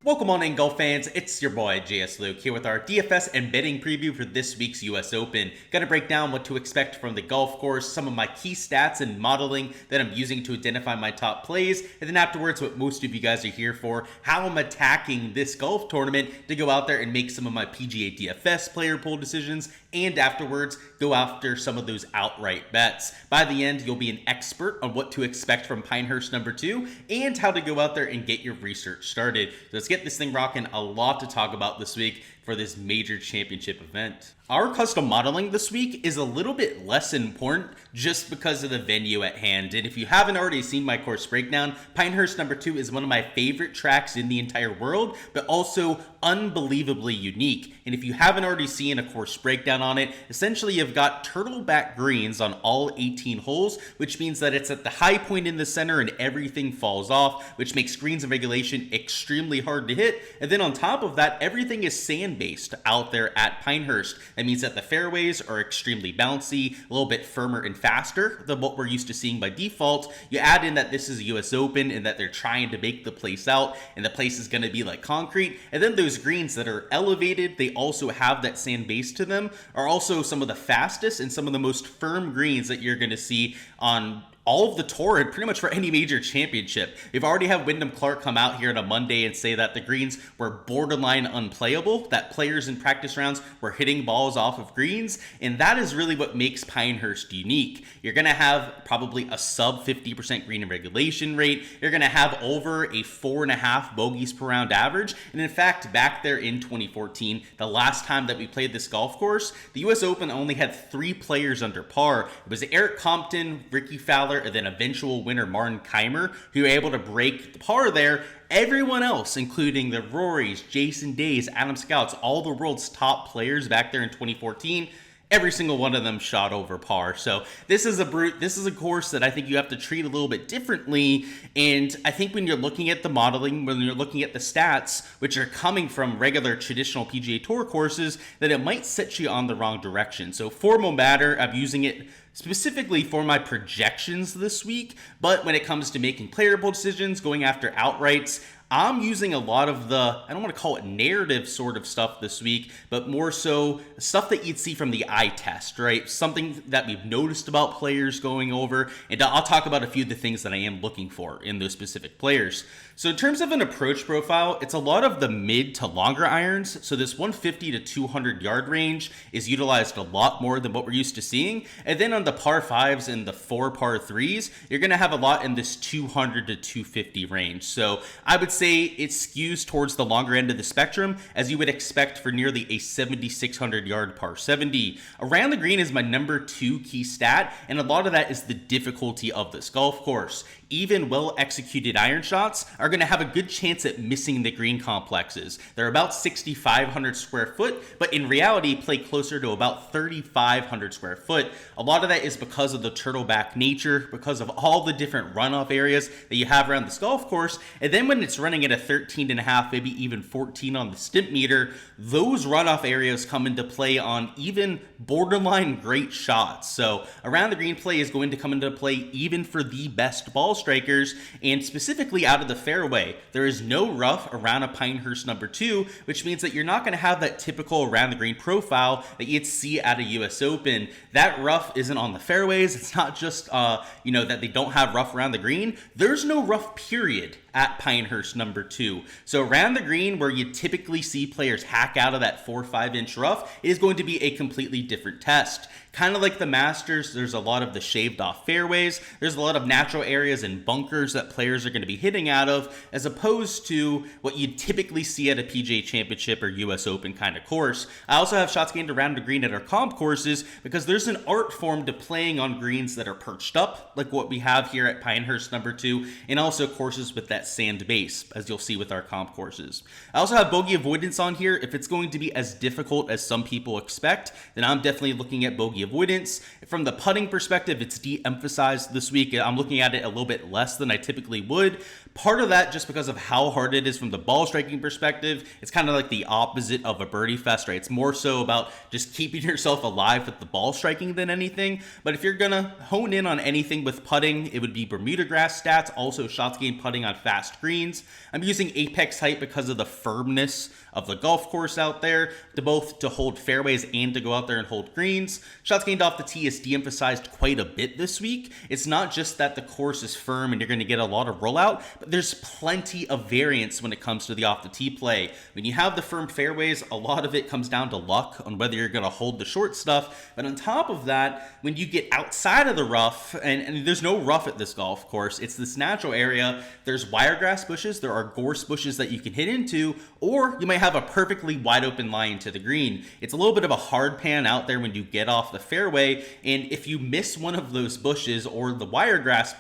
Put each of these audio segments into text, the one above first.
Welcome on in, golf fans. It's your boy Gsluke here with our DFS and betting preview for this week's US Open. Gonna break down what to expect from the golf course, some of my key stats and modeling that I'm using to identify my top plays, and then afterwards what most of you guys are here for, how I'm attacking this golf tournament to go out there and make some of my PGA DFS player pool decisions, and afterwards go after some of those outright bets. By the end, you'll be an expert on what to expect from Pinehurst No. 2 and how to go out there and get your research started. So let's get this thing rocking. A lot to talk about this week for this major championship event. Our custom modeling this week is a little bit less important just because of the venue at hand. And if you haven't already seen my course breakdown, Pinehurst No. 2 is one of my favorite tracks in the entire world, but also unbelievably unique. And if you haven't already seen a course breakdown on it, essentially you've got turtleback greens on all 18 holes, which means that it's at the high point in the center and everything falls off, which makes greens in regulation extremely hard to hit. And then on top of that, everything is sand-based out there at Pinehurst. That means that the fairways are extremely bouncy, a little bit firmer and faster than what we're used to seeing by default. You add in that this is a US Open and that they're trying to make the place out, and the place is going to be like concrete. And then those greens that are elevated, they also have that sand base to them, are also some of the fastest and some of the most firm greens that you're going to see on all of the tour and pretty much for any major championship. We've already had Wyndham Clark come out here on a Monday and say that the greens were borderline unplayable, that players in practice rounds were hitting balls off of greens, and that is really what makes Pinehurst unique. You're going to have probably a sub 50% green in regulation rate. You're going to have over a 4.5 bogeys per round average, and in fact, back there in 2014, the last time that we played this golf course, the US Open only had 3 players under par. It was Eric Compton, Ricky Fowler, and then eventual winner Martin Kaymer, who were able to break the par there. Everyone else, including the Rorys, Jason Days, Adam Scouts, all the world's top players back there in 2014, every single one of them shot over par. So this is a course that I think you have to treat a little bit differently. And I think when you're looking at the modeling, when you're looking at the stats, which are coming from regular traditional PGA Tour courses, that it might set you on the wrong direction. So formal matter, I'm using it specifically for my projections this week, but when it comes to making playable decisions, going after outrights, I'm using a lot of the, I don't want to call it narrative sort of stuff this week, but more so stuff that you'd see from the eye test, right? Something that we've noticed about players going over, and I'll talk about a few of the things that I am looking for in those specific players. So in terms of an approach profile, it's a lot of the mid to longer irons. So this 150 to 200 yard range is utilized a lot more than what we're used to seeing. And then on the par 5s and the 4 par 3s, you're going to have a lot in this 200 to 250 range. So I would say it skews towards the longer end of the spectrum, as you would expect for nearly a 7,600 yard par 70. Around the green is my number 2 key stat, and a lot of that is the difficulty of this golf course. Even well-executed iron shots are going to have a good chance at missing the green complexes. They're about 6,500 square foot, but in reality play closer to about 3,500 square foot. A lot of that is because of the turtleback nature, because of all the different runoff areas that you have around this golf course. And then when it's running at a 13.5, maybe even 14 on the stimp meter, those runoff areas come into play on even borderline great shots. So around the green play is going to come into play even for the best ball strikers, and specifically out of the fairway. There is no rough around a Pinehurst No. 2, which means that you're not going to have that typical around the green profile that you'd see at a US Open. That rough isn't on the fairways. It's not just that they don't have rough around the green. There's no rough period at Pinehurst No. 2. So around the green, where you typically see players hack out of that 4 or 5 inch rough, it is going to be a completely different test. Kind of like the Masters, there's a lot of the shaved off fairways. There's a lot of natural areas and bunkers that players are going to be hitting out of, as opposed to what you'd typically see at a PGA Championship or US Open kind of course. I also have shots gained around the green at our comp courses, because there's an art form to playing on greens that are perched up, like what we have here at Pinehurst No. 2, and also courses with that sand base, as you'll see with our comp courses. I also have bogey avoidance on here. If it's going to be as difficult as some people expect, then I'm definitely looking at bogey avoidance. From the putting perspective, it's de-emphasized this week. I'm looking at it a little bit less than I typically would. Part of that just because of how hard it is from the ball striking perspective. It's kind of like the opposite of a birdie fest, right? It's more so about just keeping yourself alive with the ball striking than anything. But if you're gonna hone in on anything with putting, it would be Bermuda grass stats, also shots gained putting on fast greens. I'm using apex height because of the firmness of the golf course out there, to hold fairways and to go out there and hold greens. Shots gained off the tee is de-emphasized quite a bit this week. It's not just that the course is firm and you're going to get a lot of rollout, but there's plenty of variance when it comes to the off the tee play. When you have the firm fairways, a lot of it comes down to luck on whether you're going to hold the short stuff. But on top of that, when you get outside of the rough, and there's no rough at this golf course, it's this natural area. There's wiregrass bushes, there are gorse bushes that you can hit into, or you might have a perfectly wide open line to the green. It's a little bit of a hard pan out there when you get off the fairway, and if you miss one of those bushes or the wiregrass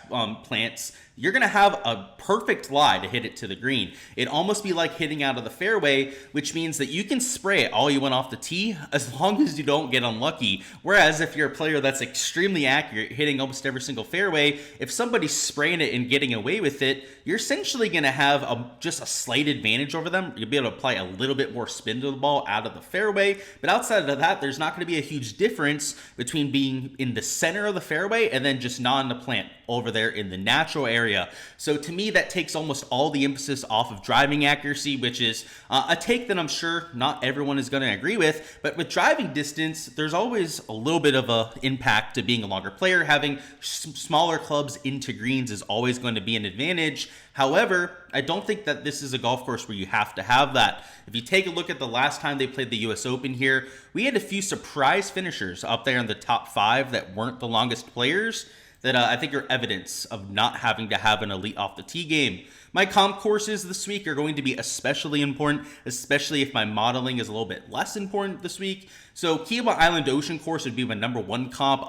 plants, you're going to have a perfect lie to hit it to the green. It'd almost be like hitting out of the fairway, which means that you can spray it all you want off the tee as long as you don't get unlucky. Whereas if you're a player that's extremely accurate, hitting almost every single fairway, if somebody's spraying it and getting away with it, you're essentially going to have just a slight advantage over them. You'll be able to apply a little bit more spin to the ball out of the fairway. But outside of that, there's not going to be a huge difference between being in the center of the fairway and then just not in the plant over there in the natural area. So to me, that takes almost all the emphasis off of driving accuracy, which is a take that I'm sure not everyone is going to agree with. But with driving distance, there's always a little bit of an impact to being a longer player. Having smaller clubs into greens is always going to be an advantage. However, I don't think that this is a golf course where you have to have that. If you take a look at the last time they played the US Open here, we had a few surprise finishers up there in the top 5 that weren't the longest players that I think are evidence of not having to have an elite off the tee game. My comp courses this week are going to be especially important, especially if my modeling is a little bit less important this week. So Kiawah Island Ocean course would be my number 1 comp.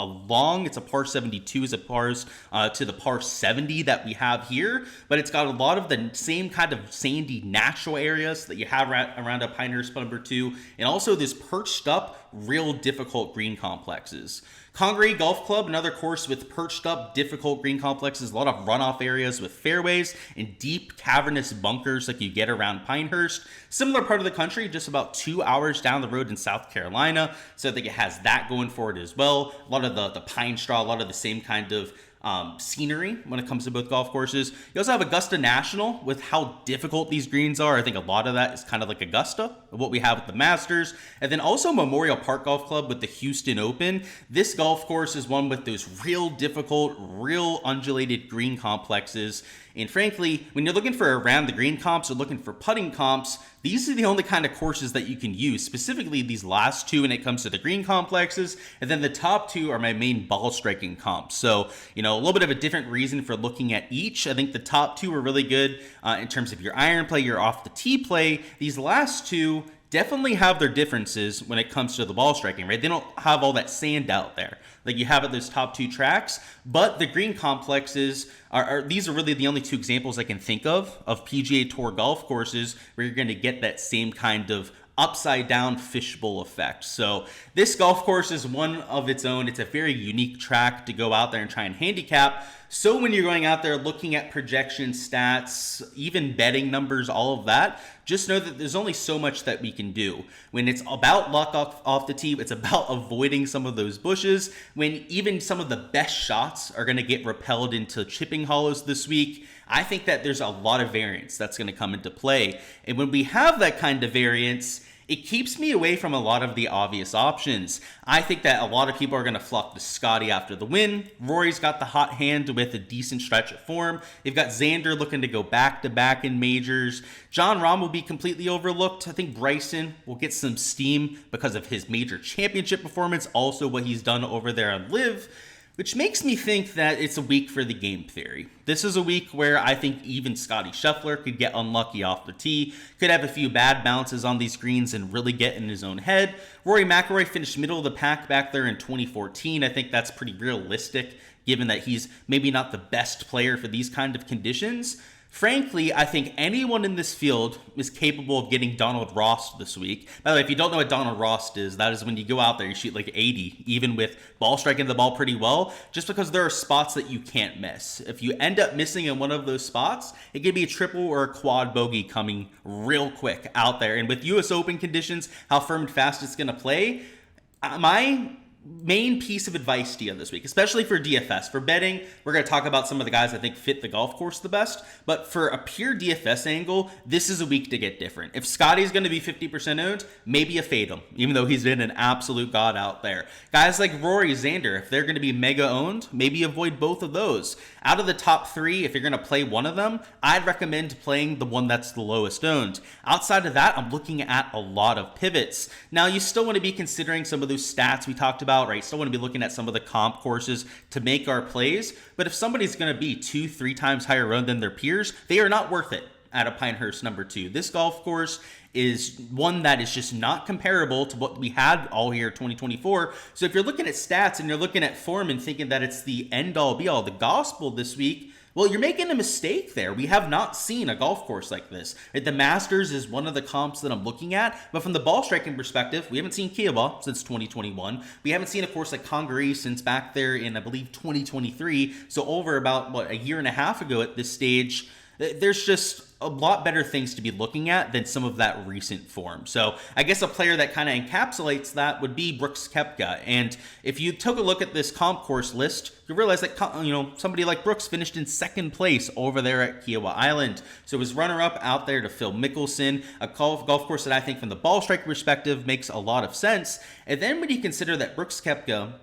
It's a par 72 as opposed to the par 70 that we have here, but it's got a lot of the same kind of sandy natural areas that you have around a Pinehurst number 2, and also this perched up, real difficult green complexes. Congaree Golf Club, another course with perched up, difficult green complexes, a lot of runoff areas with fairways and deep cavernous bunkers like you get around Pinehurst. Similar part of the country, just about 2 hours down the road in South Carolina. So I think it has that going for it as well. A lot of the pine straw, a lot of the same kind of scenery when it comes to both golf courses. You also have Augusta National with how difficult these greens are. I think a lot of that is kind of like Augusta, what we have with the Masters. And then also Memorial Park Golf Club with the Houston Open. This golf course is one with those real difficult, real undulated green complexes. And frankly, when you're looking for around the green comps or looking for putting comps, these are the only kind of courses that you can use, specifically these last 2 when it comes to the green complexes. And then the top 2 are my main ball striking comps. So, a little bit of a different reason for looking at each. I think the top 2 are really good in terms of your iron play, your off the tee play. These last 2 definitely have their differences when it comes to the ball striking, right? They don't have all that sand out there like you have at those top 2 tracks, but the green complexes these are really the only 2 examples I can think of PGA Tour golf courses where you're going to get that same kind of upside down fishbowl effect. So this golf course is one of its own. It's a very unique track to go out there and try and handicap. So when you're going out there looking at projection stats, even betting numbers, all of that, just know that there's only so much that we can do. When it's about luck off the tee, it's about avoiding some of those bushes. When even some of the best shots are going to get repelled into chipping hollows this week, I think that there's a lot of variance that's going to come into play. And when we have that kind of variance, it keeps me away from a lot of the obvious options. I think that a lot of people are going to flock to Scotty after the win. Rory's got the hot hand with a decent stretch of form. They've got Xander looking to go back-to-back in majors. Jon Rahm will be completely overlooked. I think Bryson will get some steam because of his major championship performance, also what he's done over there on LIV. Which makes me think that it's a week for the game theory. This is a week where I think even Scotty Scheffler could get unlucky off the tee, could have a few bad bounces on these greens and really get in his own head. Rory McIlroy finished middle of the pack back there in 2014. I think that's pretty realistic, given that he's maybe not the best player for these kind of conditions. Frankly, I think anyone in this field is capable of getting Donald Ross this week. By the way, if you don't know what Donald Ross is, that is when you go out there, you shoot like 80, even with ball striking the ball pretty well, just because there are spots that you can't miss. If you end up missing in one of those spots, it could be a triple or a quad bogey coming real quick out there. And with US Open conditions, how firm and fast it's going to play, my main piece of advice to you this week, especially for DFS. For betting, we're going to talk about some of the guys I think fit the golf course the best, but for a pure DFS angle, this is a week to get different. If Scotty's going to be 50% owned, maybe you fade him, even though he's been an absolute god out there. Guys like Rory, Xander, if they're going to be mega owned, maybe avoid both of those. Out of the top three, if you're going to play one of them, I'd recommend playing the one that's the lowest owned. Outside of that, I'm looking at a lot of pivots. Now, you still want to be considering some of those stats we talked about, right? Still want to be looking at some of the comp courses to make our plays. But if somebody's going to be 2-3 times higher owned than their peers, they are not worth it at a Pinehurst number 2. This golf course is one that is just not comparable to what we had all here 2024. So if you're looking at stats and you're looking at form and thinking that it's the end all be all, the gospel this week, well, you're making a mistake there. We have not seen a golf course like this. The Masters is one of the comps that I'm looking at, but from the ball striking perspective, we haven't seen Koepka since 2021. We haven't seen a course like Congaree since back there in, I believe, 2023. So over about, a year and a half ago at this stage. There's just a lot better things to be looking at than some of that recent form. So I guess a player that kind of encapsulates that would be Brooks Koepka. And if you took a look at this comp course list, you realize that, somebody like Brooks finished in second place over there at Kiowa Island. So his runner-up out there to Phil Mickelson, a golf course that I think from the ball strike perspective makes a lot of sense. And then when you consider that Brooks Koepka,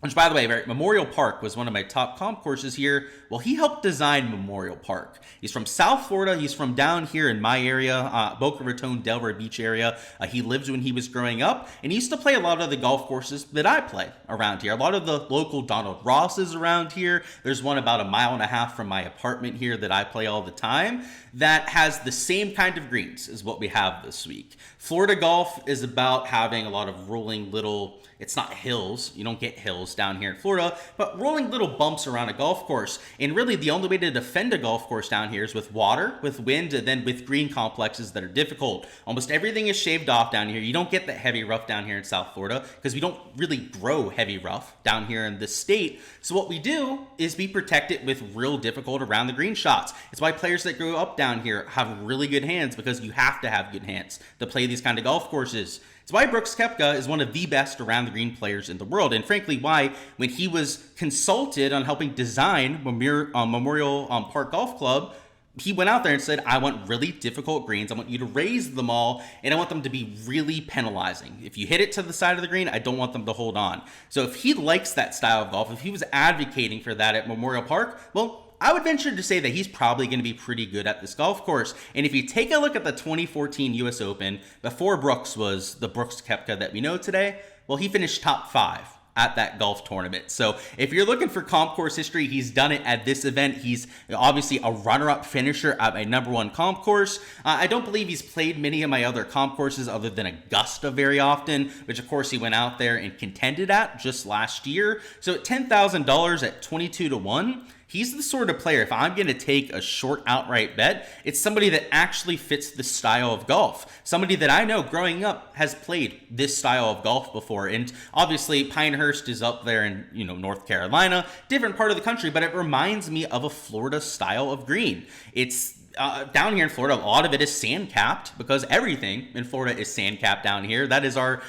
which, by the way, Memorial Park was one of my top comp courses here. Well, he helped design Memorial Park. He's from South Florida. He's from down here in my area, Boca Raton, Delray Beach area. He lived when he was growing up, and he used to play a lot of the golf courses that I play around here. A lot of the local Donald Rosses around here. There's one about 1.5 miles from my apartment here that I play all the time that has the same kind of greens as what we have this week. Florida golf is about having a lot of rolling little, it's not hills, you don't get hills down here in Florida, but rolling little bumps around a golf course. And really the only way to defend a golf course down here is with water, with wind, and then with green complexes that are difficult. Almost everything is shaved off down here. You don't get that heavy rough down here in South Florida because we don't really grow heavy rough down here in this state. So what we do is be protected with real difficult around the green shots. It's why players that grow up down here have really good hands, because you have to have good hands to play these kind of golf courses. It's why Brooks Koepka is one of the best around the green players in the world, and frankly why when he was consulted on helping design Memorial Park Golf Club, he went out there and said, I want really difficult greens. I want you to raise them all, and I want them to be really penalizing. If you hit it to the side of the green, I don't want them to hold on. So if he likes that style of golf, if he was advocating for that at Memorial Park, well, I would venture to say that he's probably going to be pretty good at this golf course. And if you take a look at the 2014 US Open, before Brooks was the Brooks Koepka that we know today, well, he finished top 5 at that golf tournament. So if you're looking for comp course history, he's done it at this event. He's obviously a runner-up finisher at my number 1 comp course. I don't believe he's played many of my other comp courses other than Augusta very often, which of course he went out there and contended at just last year. So at $10,000 at 22-1, he's the sort of player, if I'm going to take a short outright bet, it's somebody that actually fits the style of golf. Somebody that I know growing up has played this style of golf before. And obviously Pinehurst is up there in, North Carolina, different part of the country, but it reminds me of a Florida style of green. It's down here in Florida, a lot of it is sand capped because everything in Florida is sand capped down here. That is our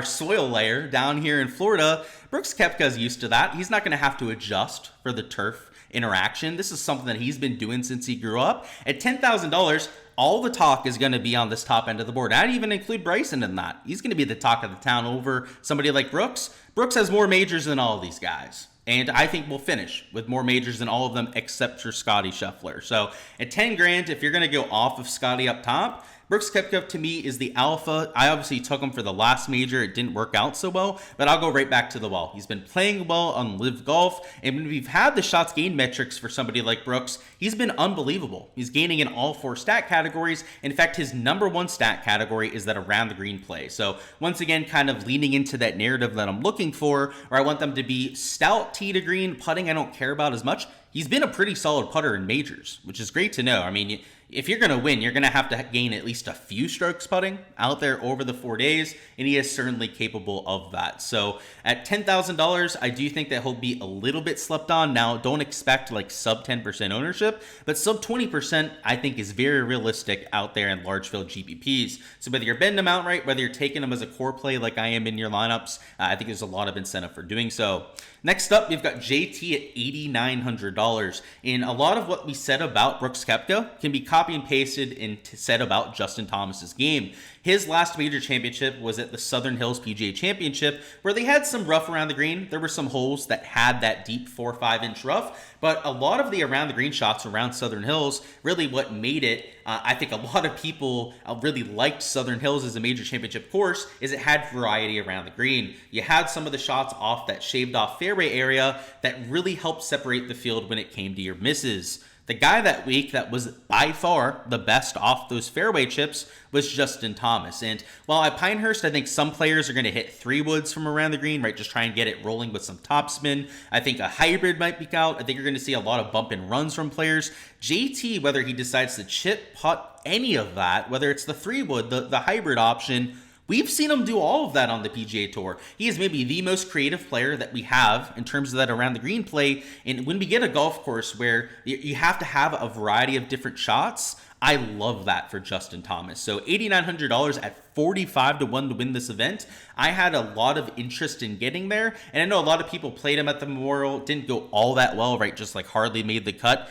soil layer down here in Florida. Brooks Koepka is used to that. He's not going to have to adjust for the turf interaction. This is something that he's been doing since he grew up. At $10,000, all the talk is going to be on this top end of the board. I'd even include Bryson in that. He's going to be the talk of the town over somebody like Brooks. Brooks has more majors than all of these guys, and I think we'll finish with more majors than all of them except for Scotty Scheffler. So at 10 grand, if you're going to go off of Scotty up top, Brooks Koepka to me is the alpha. I obviously took him for the last major. It didn't work out so well, but I'll go right back to the well. He's been playing well on Live Golf, and when we've had the shots gained metrics for somebody like Brooks, he's been unbelievable. He's gaining in all 4 stat categories. In fact, his number 1 stat category is that around the green play. So once again, kind of leaning into that narrative that I'm looking for, or I want them to be stout tee to green. Putting I don't care about as much. He's been a pretty solid putter in majors, which is great to know. I mean, if you're going to win, you're going to have to gain at least a few strokes putting out there over the 4 days, and he is certainly capable of that. So at $10,000, I do think that he'll be a little bit slept on. Now, don't expect like sub 10% ownership, but sub 20% I think is very realistic out there in large field GPPs. So whether you're betting them outright, whether you're taking them as a core play like I am in your lineups, I think there's a lot of incentive for doing so. Next up, we've got JT at $8,900. And a lot of what we said about Brooks Koepka can be copy and pasted and said about Justin Thomas's game. His last major championship was at the Southern Hills PGA Championship, where they had some rough around the green. There were some holes that had that deep 4 or 5 inch rough, but a lot of the around the green shots around Southern Hills, really what made it, I think a lot of people really liked Southern Hills as a major championship course, is it had variety around the green. You had some of the shots off that shaved off fairway area that really helped separate the field when it came to your misses. The guy that week that was by far the best off those fairway chips was Justin Thomas. And while at Pinehurst, I think some players are going to hit 3 woods from around the green, right? Just try and get it rolling with some topspin. I think a hybrid might be out. I think you're going to see a lot of bump and runs from players. JT, whether he decides to chip, putt, any of that, whether it's the 3 wood, the hybrid option, we've seen him do all of that on the PGA Tour. He is maybe the most creative player that we have in terms of that around the green play. And when we get a golf course where you have to have a variety of different shots, I love that for Justin Thomas. So $8,900 at 45 to 1 to win this event. I had a lot of interest in getting there. And I know a lot of people played him at the Memorial. Didn't go all that well, right? Just like hardly made the cut.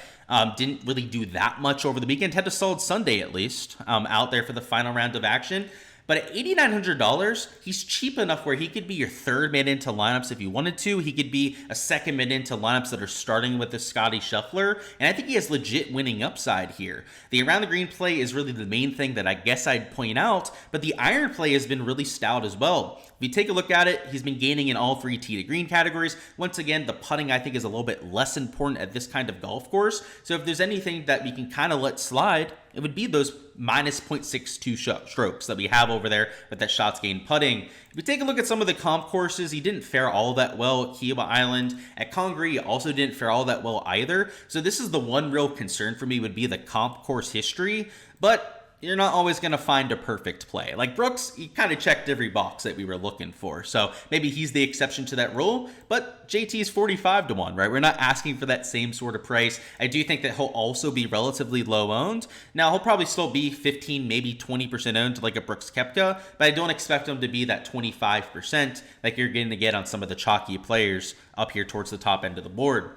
Didn't really do that much over the weekend. Had a solid Sunday at least out there for the final round of action. But at $8,900, he's cheap enough where he could be your 3rd man into lineups if you wanted to. He could be a 2nd man into lineups that are starting with the Scotty Scheffler. And I think he has legit winning upside here. The around the green play is really the main thing that I guess I'd point out, but the iron play has been really stout as well. If you take a look at it, he's been gaining in all 3 tee to green categories. Once again, the putting I think is a little bit less important at this kind of golf course. So if there's anything that we can kind of let slide, it would be those minus 0.62 strokes that we have over there with that shots gained putting. If we take a look at some of the comp courses, he didn't fare all that well at Kiowa Island. At Congaree, he also didn't fare all that well either. So this is the one real concern for me would be the comp course history. But you're not always going to find a perfect play. Like Brooks, he kind of checked every box that we were looking for. So maybe he's the exception to that rule, but JT's 45 to 1, right? We're not asking for that same sort of price. I do think that he'll also be relatively low owned. Now, he'll probably still be 15, maybe 20% owned like a Brooks Koepka, but I don't expect him to be that 25% like you're going to get on some of the chalky players up here towards the top end of the board.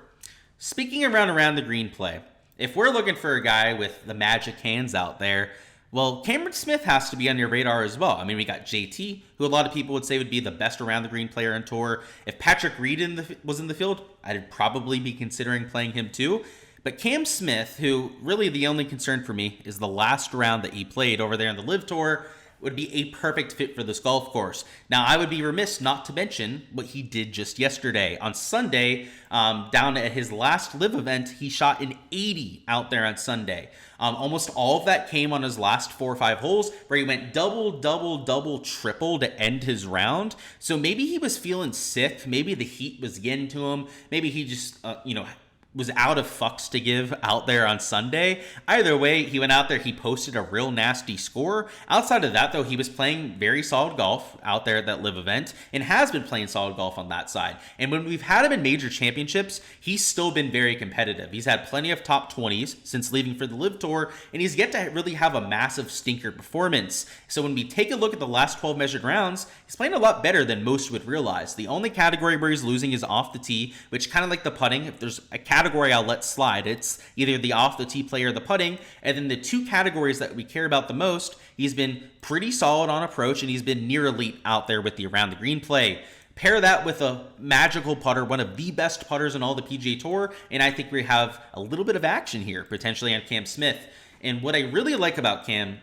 Speaking around the green play, if we're looking for a guy with the magic hands out there, well, Cameron Smith has to be on your radar as well. I mean, we got JT, who a lot of people would say would be the best around the green player on tour. If Patrick Reed was in the field, I'd probably be considering playing him too. But Cam Smith, who really the only concern for me is the last round that he played over there on the Live Tour, would be a perfect fit for this golf course. Now, I would be remiss not to mention what he did just yesterday. On Sunday, down at his last Live event, he shot an 80 out there on Sunday. Almost all of that came on his last 4 or 5 holes, where he went double, triple to end his round. So maybe he was feeling sick. Maybe the heat was getting to him. Maybe he just, was out of fucks to give out there on Sunday. Either way, he went out there, he posted a real nasty score. Outside of that, though, he was playing very solid golf out there at that Live event and has been playing solid golf on that side. And when we've had him in major championships, he's still been very competitive. He's had plenty of top 20s since leaving for the Live Tour, and he's yet to really have a massive stinker performance. So when we take a look at the last 12 measured rounds, he's playing a lot better than most would realize. The only category where he's losing is off the tee, which kind of like the putting, if there's a category I'll let slide, it's either the off the tee play or the putting. And then the 2 categories that we care about the most, he's been pretty solid on approach and he's been near elite out there with the around the green play. Pair that with a magical putter, one of the best putters in all the PGA Tour, and I think we have a little bit of action here potentially on Cam Smith. And what I really like about Cam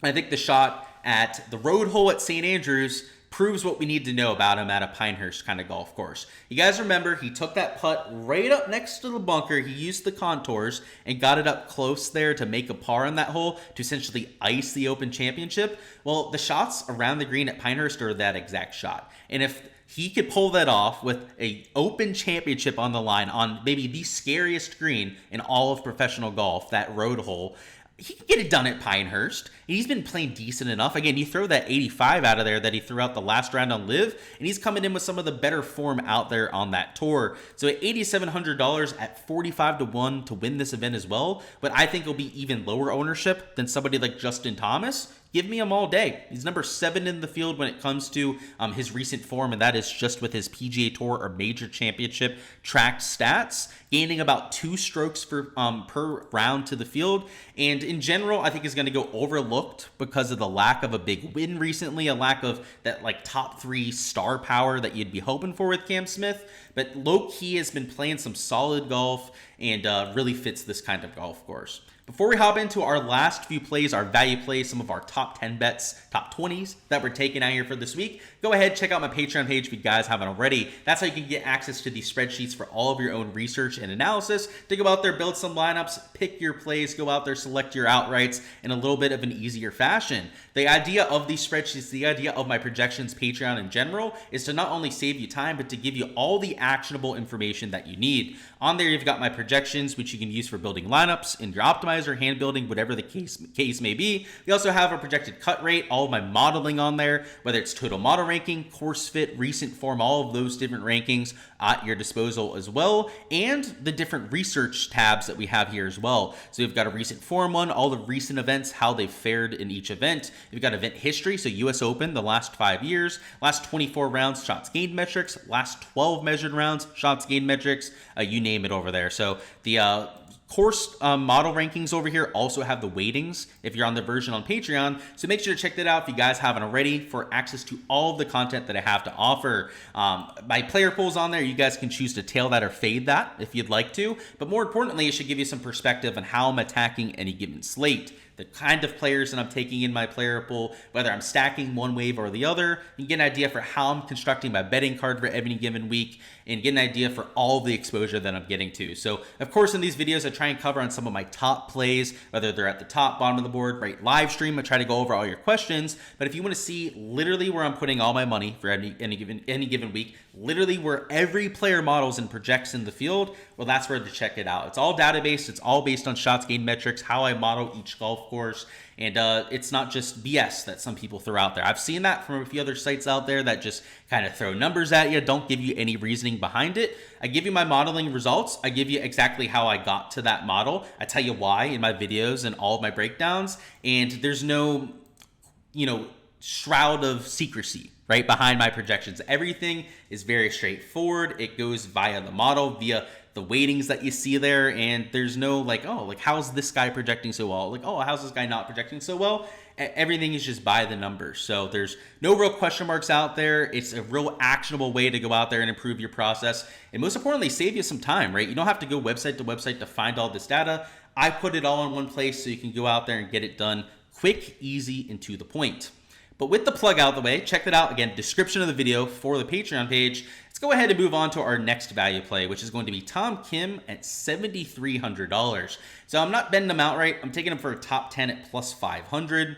I think the shot at the road hole at St. Andrews proves what we need to know about him at a Pinehurst kind of golf course. You guys remember, he took that putt right up next to the bunker. He used the contours and got it up close there to make a par on that hole to essentially ice the Open Championship. Well, the shots around the green at Pinehurst are that exact shot. And if he could pull that off with a Open Championship on the line on maybe the scariest green in all of professional golf, that road hole, he can get it done at Pinehurst. He's been playing decent enough. Again, you throw that 85 out of there that he threw out the last round on Live, and he's coming in with some of the better form out there on that tour. So at $8,700 at 45 to 1 to win this event as well, but I think it'll be even lower ownership than somebody like Justin Thomas. Give me him all day. He's number 7 in the field when it comes to his recent form, and that is just with his PGA Tour or Major Championship tracked stats, gaining about 2 strokes per round to the field. And in general, I think is going to go overlooked because of the lack of a big win recently, a lack of that like top 3 star power that you'd be hoping for with Cam Smith. But low-key has been playing some solid golf and really fits this kind of golf course. Before we hop into our last few plays, our value plays, some of our top 10 bets, top 20s that we're taking out here for this week, go ahead, check out my Patreon page if you guys haven't already. That's how you can get access to these spreadsheets for all of your own research and analysis to go out there, build some lineups, pick your plays, go out there, select your outrights in a little bit of an easier fashion. The idea of these spreadsheets, the idea of my projections Patreon in general, is to not only save you time, but to give you all the actionable information that you need. On there, you've got my projections, which you can use for building lineups in your optimizer, hand building, whatever the case may be. We also have a projected cut rate, all of my modeling on there, whether it's total model ranking, course fit, recent form, all of those different rankings at your disposal as well, and the different research tabs that we have here as well. So we've got a recent form one, all the recent events, how they've fared in each event. We've got event history, so US Open, the last 5 years, last 24 rounds, shots gained metrics, last 12 measured rounds, shots gained metrics, you name it over there. So the course model rankings over here also have the weightings if you're on the version on Patreon. So make sure to check that out if you guys haven't already for access to all of the content that I have to offer. My player polls on there, you guys can choose to tail that or fade that if you'd like to. But more importantly, it should give you some perspective on how I'm attacking any given slate. The kind of players that I'm taking in my player pool, whether I'm stacking one wave or the other, you get an idea for how I'm constructing my betting card for any given week, and get an idea for all the exposure that I'm getting to. So, of course, in these videos, I try and cover on some of my top plays, whether they're at the top, bottom of the board, right? Live stream, I try to go over all your questions. But if you want to see literally where I'm putting all my money for any given week, literally where every player models and projects in the field, well, that's where to check it out. It's all data-based. It's all based on shots gained metrics, how I model each golf course. And it's not just BS that some people throw out there. I've seen that from a few other sites out there that just kind of throw numbers at you, don't give you any reasoning behind it. I give you my modeling results. I give you exactly how I got to that model. I tell you why in my videos and all of my breakdowns. And there's no, shroud of secrecy right behind my projections. Everything is very straightforward. It goes via the model, via the weightings that you see there, and there's no how's this guy projecting so well? How's this guy not projecting so well? Everything is just by the numbers. So there's no real question marks out there. It's a real actionable way to go out there and improve your process. And most importantly, save you some time, right? You don't have to go website to website to find all this data. I put it all in one place so you can go out there and get it done quick, easy, and to the point. But with the plug out of the way, check that out. Again, description of the video for the Patreon page. Let's go ahead and move on to our next value play, which is going to be Tom Kim at $7,300. So I'm not betting him outright. I'm taking him for a top 10 at plus 500.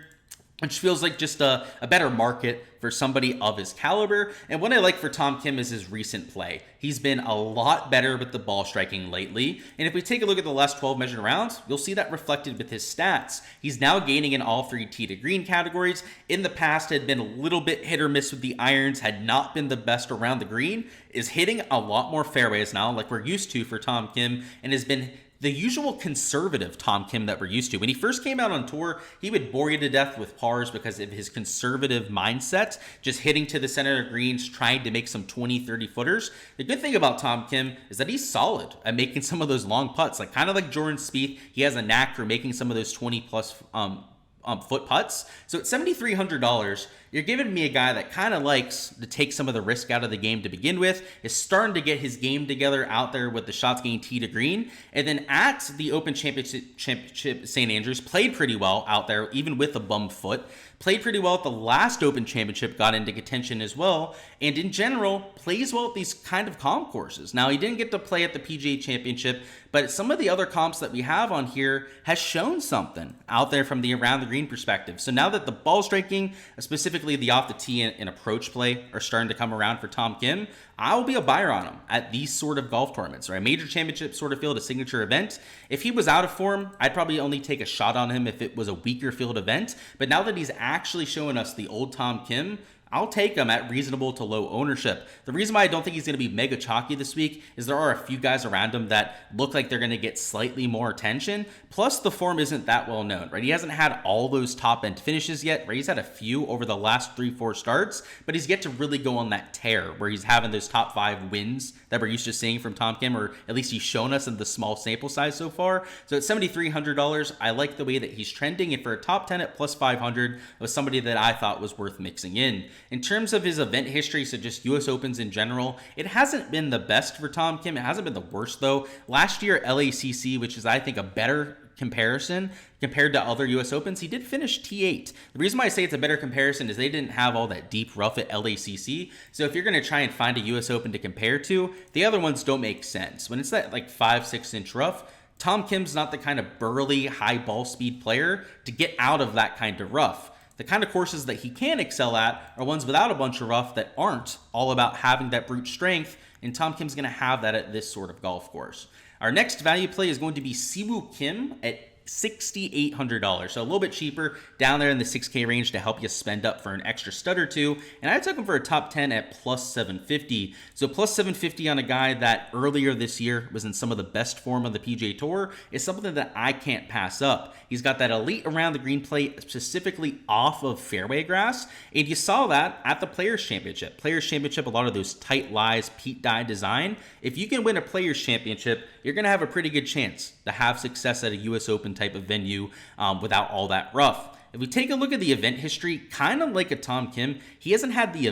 Which feels like just a better market for somebody of his caliber. And what I like for Tom Kim is his recent play. He's been a lot better with the ball striking lately. And if we take a look at the last 12 measured rounds, you'll see that reflected with his stats. He's now gaining in all 3 tee to green categories. In the past, had been a little bit hit or miss with the irons, had not been the best around the green, is hitting a lot more fairways now, like we're used to for Tom Kim, and has been the usual conservative Tom Kim that we're used to. When he first came out on tour, he would bore you to death with pars because of his conservative mindset, just hitting to the center of greens, trying to make some 20, 30 footers. The good thing about Tom Kim is that he's solid at making some of those long putts, kind of like Jordan Spieth. He has a knack for making some of those 20 plus foot putts. So at $7,300, you're giving me a guy that kind of likes to take some of the risk out of the game to begin with, is starting to get his game together out there with the shots gained tee to green, and then at the Open Championship St. Andrews, played pretty well out there, even with a bum foot. Played pretty well at the last Open Championship, got into contention as well, and in general, plays well at these kind of comp courses. Now, he didn't get to play at the PGA Championship, but some of the other comps that we have on here has shown something out there from the around the green perspective. So now that the ball striking, specifically the off the tee and approach play, are starting to come around for Tom Kim, I will be a buyer on him at these sort of golf tournaments, right? Major championship sort of field, a signature event. If he was out of form, I'd probably only take a shot on him if it was a weaker field event. But now that he's actually showing us the old Tom Kim, I'll take him at reasonable to low ownership. The reason why I don't think he's going to be mega chalky this week is there are a few guys around him that look like they're going to get slightly more attention. Plus, the form isn't that well known, right? He hasn't had all those top end finishes yet, right? He's had a few over the last 3-4 starts, but he's yet to really go on that tear where he's having those top 5 wins that we're used to seeing from Tom Kim, or at least he's shown us in the small sample size so far. So at $7,300, I like the way that he's trending, and for a top 10 at plus 500 was somebody that I thought was worth mixing in. In terms of his event history, so just US Opens in general, it hasn't been the best for Tom Kim. It hasn't been the worst, though. Last year, LACC, which is, I think, a better comparison compared to other US Opens, he did finish T8. The reason why I say it's a better comparison is they didn't have all that deep rough at LACC. So if you're going to try and find a US Open to compare to, the other ones don't make sense. When it's that like 5-6 inch rough, Tom Kim's not the kind of burly, high ball speed player to get out of that kind of rough. The kind of courses that he can excel at are ones without a bunch of rough that aren't all about having that brute strength, and Tom Kim's going to have that at this sort of golf course. Our next value play is going to be Siwoo Kim at $6,800, so a little bit cheaper, down there in the 6K range to help you spend up for an extra stud or two. And I took him for a top 10 at plus 750. So plus 750 on a guy that earlier this year was in some of the best form on the PGA Tour is something that I can't pass up. He's got that elite around the green play, specifically off of fairway grass, and you saw that at the Players Championship. Players Championship, a lot of those tight lies, Pete Dye design. If you can win a Players Championship, you're going to have a pretty good chance to have success at a US Open type of venue without all that rough. If we take a look at the event history, kind of like a Tom Kim, he hasn't had the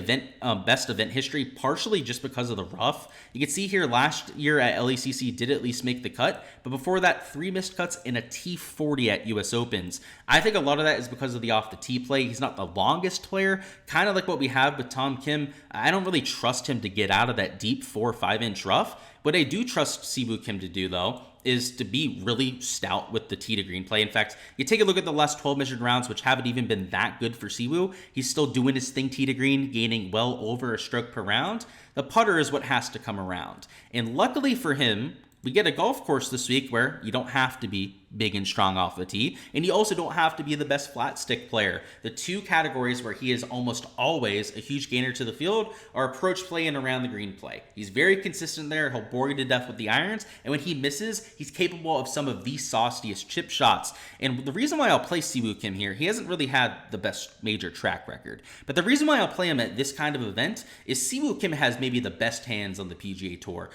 best event history, partially just because of the rough. You can see here last year at LACC did at least make the cut, but before that, 3 missed cuts in a T40 at US Opens. I think a lot of that is because of the off the tee play. He's not the longest player, kind of like what we have with Tom Kim. I don't really trust him to get out of that deep 4 or 5 inch rough. What I do trust Siwoo Kim to do, though, is to be really stout with the tee to green play. In fact, you take a look at the last 12 measured rounds, which haven't even been that good for Siwoo. He's still doing his thing tee to green, gaining well over a stroke per round. The putter is what has to come around. And luckily for him, we get a golf course this week where you don't have to be big and strong off the tee, and you also don't have to be the best flat stick player. The two categories where he is almost always a huge gainer to the field are approach play and around the green play. He's very consistent there. He'll bore you to death with the irons, and when he misses, he's capable of some of the sauciest chip shots. And the reason why I'll play Siwoo Kim here, he hasn't really had the best major track record, but the reason why I'll play him at this kind of event is Siwoo Kim has maybe the best hands on the PGA Tour.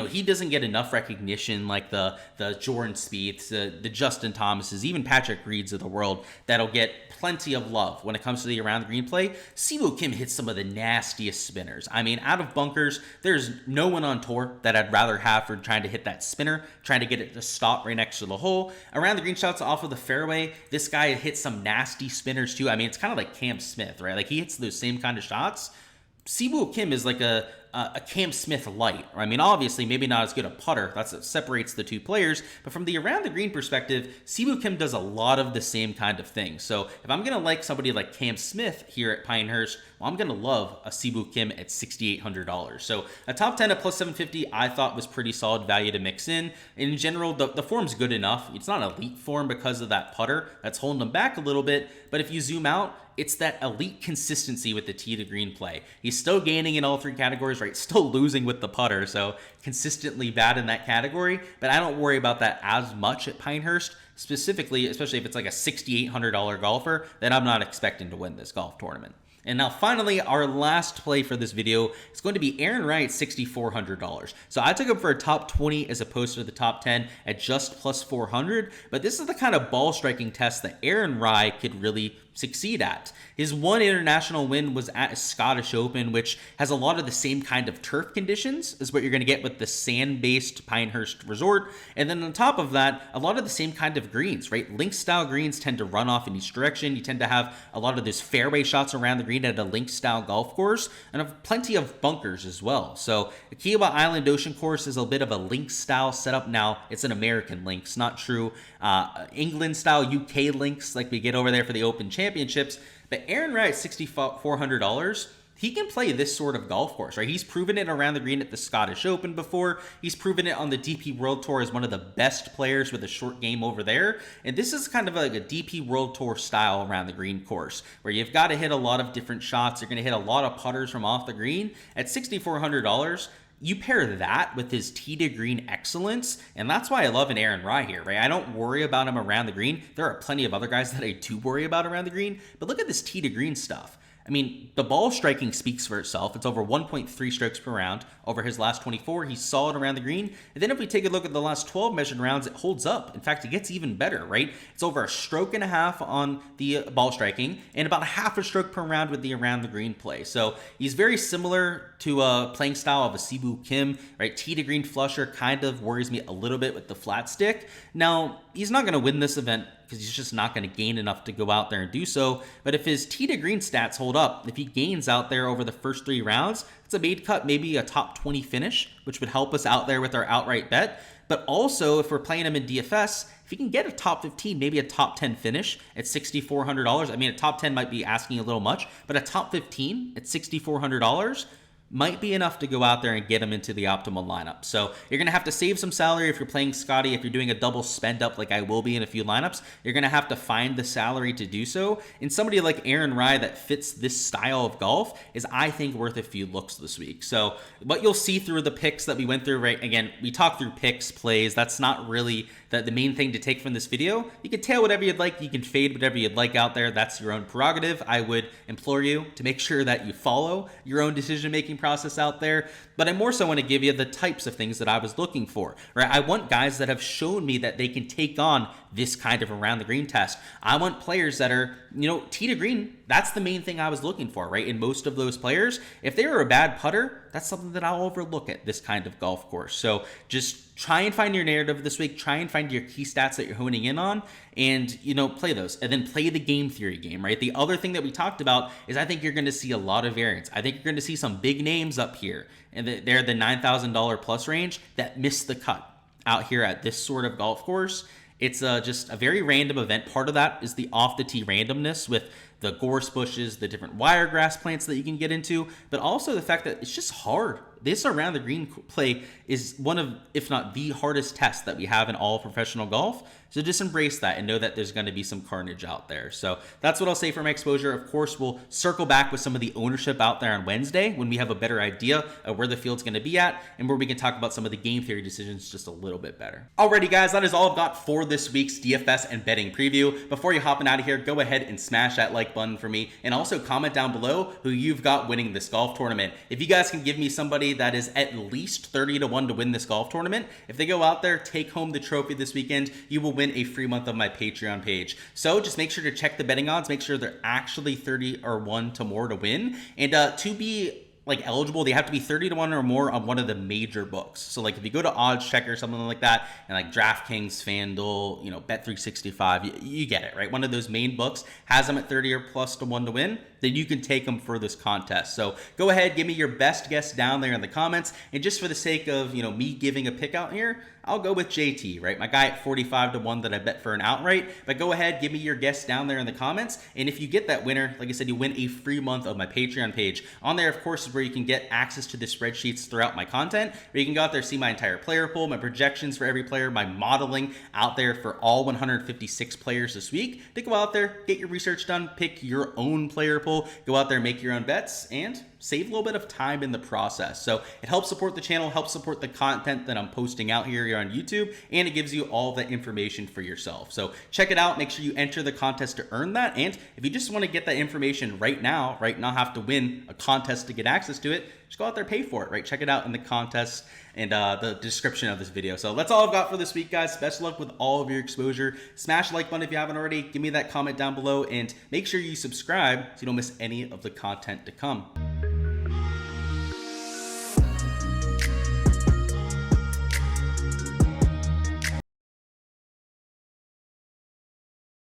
He doesn't get enough recognition like the Jordan Spieths, the Justin Thomases, even Patrick Reeds of the world that'll get plenty of love when it comes to the around the green play. Siwoo Kim hits some of the nastiest spinners. I mean, out of bunkers, there's no one on tour that I'd rather have for trying to hit that spinner, trying to get it to stop right next to the hole. Around the green shots off of the fairway, this guy hits some nasty spinners too. I mean, it's kind of like Cam Smith, right? Like he hits those same kind of shots. Siwoo Kim is like a Cam Smith light. I mean, obviously, maybe not as good a putter. That's what separates the two players. But from the around the green perspective, Siwoo Kim does a lot of the same kind of things. So if I'm going to like somebody like Cam Smith here at Pinehurst, well, I'm going to love a Siwoo Kim at $6,800. So a top 10 at plus 750 I thought was pretty solid value to mix in. In general, the form's good enough. It's not elite form because of that putter that's holding him back a little bit. But if you zoom out, it's that elite consistency with the tee to green play. He's still gaining in all 3 categories, right? Still losing with the putter, so consistently bad in that category, but I don't worry about that as much at Pinehurst, specifically, especially if it's like a $6,800 golfer, then I'm not expecting to win this golf tournament. And now finally, our last play for this video is going to be Aaron Rai at $6,400. So I took him for a top 20 as opposed to the top 10 at just plus 400, but this is the kind of ball striking test that Aaron Rai could really succeed at. His one international win was at a Scottish Open, which has a lot of the same kind of turf conditions as what you're going to get with the sand-based Pinehurst Resort. And then on top of that, a lot of the same kind of greens, right? Link-style greens tend to run off in each direction. You tend to have a lot of those fairway shots around the green at a link-style golf course, and have plenty of bunkers as well. So the Kiawah Island Ocean course is a bit of a link-style setup. Now, it's an American links, not true England-style UK links like we get over there for the Open Championships. But Aaron Rai at $6,400, he can play this sort of golf course, right? He's proven it around the green at the Scottish Open before. He's proven it on the DP World Tour as one of the best players with a short game over there. And this is kind of like a DP World Tour style around the green course, where you've got to hit a lot of different shots. You're going to hit a lot of putters from off the green. At $6,400, you pair that with his tee to green excellence, and that's why I love an Aaron Rai here, right? I don't worry about him around the green. There are plenty of other guys that I do worry about around the green, but look at this tee to green stuff. I mean, the ball striking speaks for itself. It's over 1.3 strokes per round. Over his last 24, he's solid around the green. And then if we take a look at the last 12 measured rounds, it holds up. In fact, it gets even better, right? It's over a stroke and a half on the ball striking and about a half a stroke per round with the around the green play. So he's very similar to a playing style of a Siwoo Kim, right? Tee to green flusher kind of worries me a little bit with the flat stick. Now, he's not going to win this event because he's just not going to gain enough to go out there and do so. But if his tee to green stats hold up, if he gains out there over the first 3 rounds, it's a made cut, maybe a top 20 finish, which would help us out there with our outright bet. But also, if we're playing him in DFS, if he can get a top 15, maybe a top 10 finish at $6,400, I mean, a top 10 might be asking a little much, but a top 15 at $6,400 might be enough to go out there and get him into the optimal lineup. So you're going to have to save some salary if you're playing Scotty. If you're doing a double spend up like I will be in a few lineups, you're going to have to find the salary to do so. And somebody like Aaron Rai that fits this style of golf is, I think, worth a few looks this week. So what you'll see through the picks that we went through, right? Again, we talked through picks, plays. That's not really the main thing to take from this video. You can tail whatever you'd like. You can fade whatever you'd like out there. That's your own prerogative. I would implore you to make sure that you follow your own decision-making process out there. But I more so want to give you the types of things that I was looking for, right? I want guys that have shown me that they can take on this kind of around the green test. I want players that are, tee to green. That's the main thing I was looking for, right? In most of those players, if they were a bad putter, that's something that I'll overlook at this kind of golf course. So just try and find your narrative this week. Try and find your key stats that you're honing in on and, play those. And then play the game theory game, right? The other thing that we talked about is I think you're going to see a lot of variance. I think you're going to see some big names up here. And they're the $9,000 plus range that missed the cut out here at this sort of golf course. It's just a very random event. Part of that is the off-the-tee randomness with the gorse bushes, the different wiregrass plants that you can get into, but also the fact that it's just hard. This around the green play is one of, if not the hardest test that we have in all professional golf. So just embrace that and know that there's going to be some carnage out there. So that's what I'll say for my exposure. Of course, we'll circle back with some of the ownership out there on Wednesday when we have a better idea of where the field's going to be at and where we can talk about some of the game theory decisions just a little bit better. Alrighty, guys, that is all I've got for this week's DFS and betting preview. Before you hopping out of here, go ahead and smash that like button for me and also comment down below who you've got winning this golf tournament. If you guys can give me somebody that is at least 30-1 to win this golf tournament, if they go out there, take home the trophy this weekend, you will win a free month of my Patreon page. So just make sure to check the betting odds, make sure they're actually 30-1 to more to win. And to be eligible, they have to be 30-1 or more on one of the major books. So if you go to Odds Checker or something like that, and Draftkings, FanDuel, Bet365, you get it, right? One of those main books has them at 30 or plus to 1 to win, then you can take them for this contest. So go ahead, give me your best guess down there in the comments. And just for the sake of, me giving a pick out here, I'll go with JT, right? My guy at 45-1 that I bet for an outright. But go ahead, give me your guess down there in the comments. And if you get that winner, like I said, you win a free month of my Patreon page. On there, of course, is where you can get access to the spreadsheets throughout my content, where you can go out there, see my entire player pool, my projections for every player, my modeling out there for all 156 players this week. To go out there, get your research done, pick your own player pool, go out there, make your own bets, and save a little bit of time in the process. So it helps support the channel, helps support the content that I'm posting out here on YouTube, and it gives you all the information for yourself. So check it out. Make sure you enter the contest to earn that. And if you just want to get that information right now, right, not have to win a contest to get access to it, just go out there, pay for it, right? Check it out in the contest and the description of this video. So that's all I've got for this week, guys. Best of luck with all of your exposure. Smash the like button if you haven't already. Give me that comment down below, and make sure you subscribe so you don't miss any of the content to come.